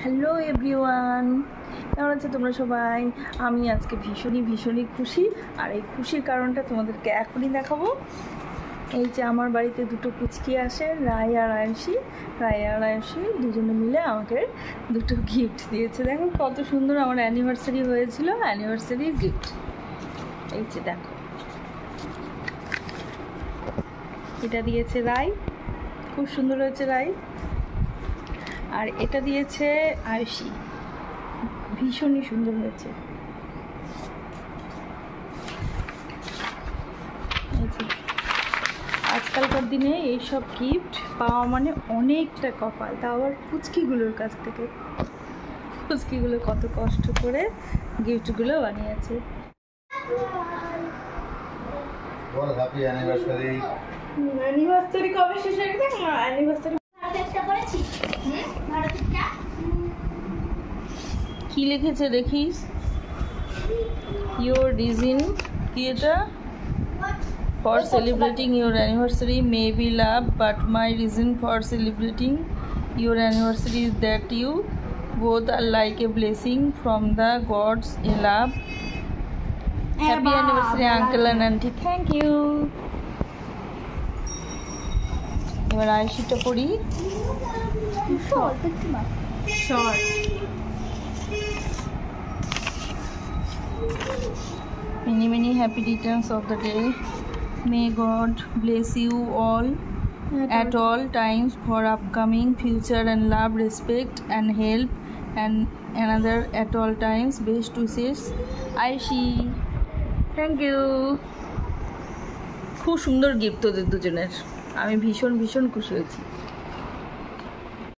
Hello everyone, কেমন আছো তোমরা সবাই? আমি আজকে ভীষণই খুশি। আর এই খুশির কারণটা তোমাদেরকে এখনই দেখাবো। এই যে আমার বাড়িতে দুটো পুচকি আসে, রায় আর আয়ুষী দুজনে মিলে আমাকে দুটো গিফট দিয়েছে। দেখো কত সুন্দর, আমার অ্যানিভার্সারি হয়েছিল, অ্যানিভার্সারির গিফট। এই যে দেখো, এটা দিয়েছে রায়, খুব সুন্দর হয়েছে রায়। আর এটা দিয়েছে আয়ুষী, ভীষণই সুন্দর হয়েছে। আজকালকার দিনে এইসব গিফট পাওয়া মানে অনেকটা কপাল, তাও আবার পুচকিগুলোর কাছ থেকে। পুচকিগুলো কত কষ্ট করে গিফটগুলো বানিয়েছে। অ্যানিভার্সারি কবে শেষ হয়ে গেছে? অ্যানিভার্সারি কি লিখেছে দেখি? ইয়োর রিজন কি এটা? For celebrating your anniversary may be love, but my reason for celebrating your anniversary is that you both are like a blessing from the gods in love. Happy anniversary uncle and auntie. Thank you. এবার আয়ুষীটা পড়ি। Short many happy returns of the day. May God bless you all at all times for upcoming future and love, respect and help and another at all times. Best wishes, Aishi. Thank you. খুব সুন্দর gift তোদের দুজনের, আমি ভীষণ খুশি হয়েছি।